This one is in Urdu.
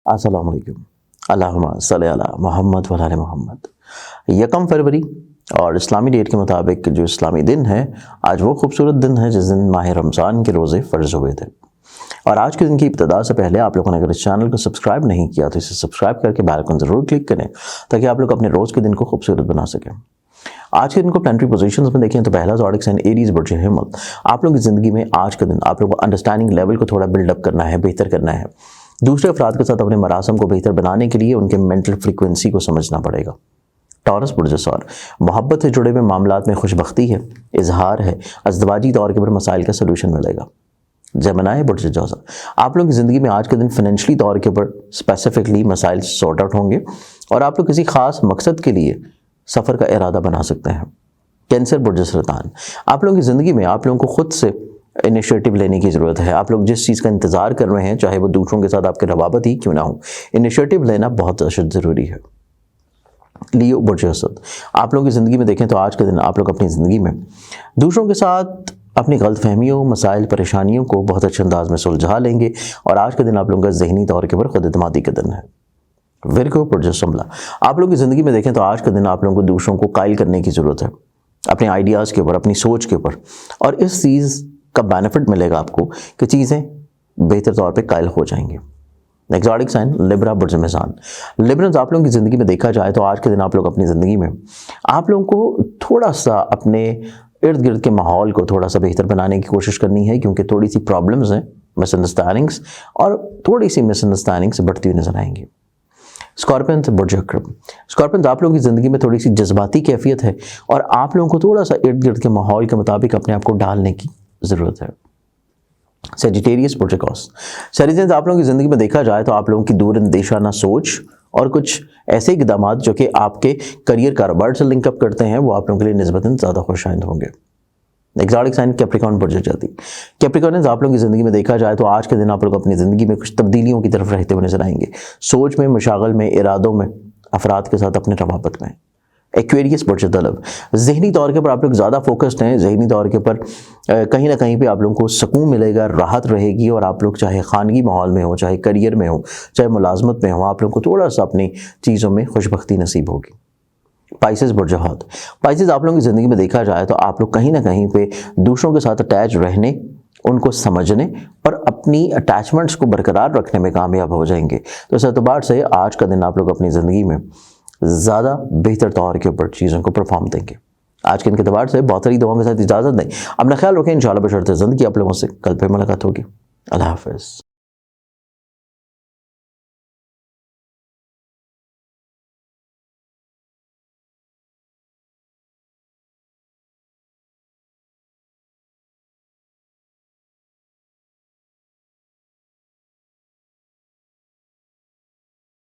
السلام علیکم۔ اللہم صلی علی محمد و علی محمد۔ 1 فروری اور اسلامی ڈیٹ کے مطابق جو اسلامی دن ہے، آج وہ خوبصورت دن ہے جس دن ماہ رمضان کے روزے فرض ہوئے تھے۔ اور آج کے دن کی ابتدا سے پہلے آپ لوگوں نے اگر اس چینل کو سبسکرائب نہیں کیا تو اسے سبسکرائب کر کے بیل آئیکن ضرور کلک کریں تاکہ آپ لوگ اپنے روز کے دن کو خوبصورت بنا سکیں۔ آج کے دن کو پلانٹری پوزیشنز میں دیکھیں تو پہلا زوڈک سائن ایریز برج حمل۔ آپ لوگوں کی زندگی میں آج کا دن آپ لوگوں کو انڈرسٹینڈنگ لیول کو تھوڑا بلڈ اپ کرنا ہے، بہتر کرنا ہے۔ دوسرے افراد کے ساتھ اپنے مراسم کو بہتر بنانے کے لیے ان کے مینٹل فریکوینسی کو سمجھنا پڑے گا۔ ٹورس برج سور، محبت سے جڑے ہوئے معاملات میں خوش بختی ہے، اظہار ہے، ازدواجی طور کے پر مسائل کا سلوشن ملے گا۔ جیمنائی برج جوزا، آپ لوگوں کی زندگی میں آج کے دن فائنینشلی طور کے پر اسپیسیفکلی مسائل سارٹ آؤٹ ہوں گے اور آپ لوگ کسی خاص مقصد کے لیے سفر کا ارادہ بنا سکتے ہیں۔ کینسر برج سرطان، آپ لوگوں کی زندگی میں آپ لوگوں کو خود سے انیشیٹو لینے کی ضرورت ہے۔ آپ لوگ جس چیز کا انتظار کر رہے ہیں، چاہے وہ دوسروں کے ساتھ آپ کے روابط ہی کیوں نہ ہو، انیشیٹو لینا بہت اشد ضروری ہے۔ لیو برج اسد، آپ لوگوں کی زندگی میں دیکھیں تو آج کے دن آپ لوگ اپنی زندگی میں دوسروں کے ساتھ اپنی غلط فہمیوں، مسائل، پریشانیوں کو بہت اچھے انداز میں سلجھا لیں گے اور آج کے دن آپ لوگوں کا ذہنی طور کے پر خود اعتمادی کا دن ہے۔ ورگو برج شملہ، آپ لوگوں کی زندگی میں دیکھیں تو آج کے دن آپ لوگوں کو دوسروں کو قائل کرنے کی ضرورت ہے، اپنے آئیڈیاز کے اوپر، اپنی سوچ کے اوپر، اور اس چیز کا بینیفٹ ملے گا آپ کو کہ چیزیں بہتر طور پہ قائل ہو جائیں گی۔ ایگزاٹک سائن لبرا برج میزان، لبرنز، آپ لوگوں کی زندگی میں دیکھا جائے تو آج کے دن آپ لوگ اپنی زندگی میں آپ لوگوں کو تھوڑا سا اپنے ارد گرد کے ماحول کو تھوڑا سا بہتر بنانے کی کوشش کرنی ہے، کیونکہ تھوڑی سی پرابلمز ہیں، مس انڈرسٹینڈنگس، اور تھوڑی سی مس انڈرسٹینڈنگس بڑھتی ہوئی نظر آئیں گی۔ اسکارپینز برج عقرب، اسکارپینز، آپ لوگوں کی زندگی میں تھوڑی سی جذباتی کیفیت ہے اور آپ لوگوں کو تھوڑا سا ارد گرد کے ماحول کے مطابق اپنے آپ کو ڈالنے کی ضرورت ہے۔ سیجیٹیریس برج اکوس، سیریجنز، آپ لوگوں کی زندگی میں دیکھا جائے تو آپ لوگوں کی دور اندیشانہ سوچ اور کچھ ایسے اقدامات جو کہ آپ کے کریئر کاروبار سے لنک اپ کرتے ہیں، وہ آپ لوگوں کے لیے نسبتاً زیادہ خوش آئند ہوں گے۔ ایگزاٹک سائن کیپریکارن برج جاتی، کیپریکارنز، آپ لوگوں کی زندگی میں دیکھا جائے تو آج کے دن آپ لوگ اپنی زندگی میں کچھ تبدیلیوں کی طرف رہتے ہوئے نظر آئیں گے، سوچ میں، مشاغل میں، ارادوں میں، افراد کے ساتھ اپنے روابط میں۔ ایکویریس برج طلب، ذہنی طور کے پر آپ لوگ زیادہ فوکسڈ ہیں، ذہنی طور کے پر کہیں نہ کہیں پہ آپ لوگوں کو سکون ملے گا، راحت رہے گی، اور آپ لوگ چاہے خانگی ماحول میں ہو، چاہے کریئر میں ہو، چاہے ملازمت میں ہو، آپ لوگوں کو تھوڑا سا اپنی چیزوں میں خوش بختی نصیب ہوگی۔ پائسز برج حوت، پائسز، آپ لوگوں کی زندگی میں دیکھا جائے تو آپ لوگ کہیں نہ کہیں پہ دوسروں کے ساتھ اٹیچ رہنے، ان کو سمجھنے اور اپنی اٹیچمنٹس کو برقرار رکھنے میں کامیاب ہو جائیں گے۔ تو اس اعتبار سے آج کا دن آپ لوگ اپنی زندگی میں زیادہ بہتر طور کے اوپر چیزوں کو پرفارم دیں گے۔ آج کے ان کے اعتبار سے بہت ساری دعاؤں کے ساتھ اجازت دیں، اپنا خیال رکھیں، انشاءاللہ بشرط زندگی آپ لوگوں سے کل پہ ملاقات ہوگی۔ اللہ حافظ۔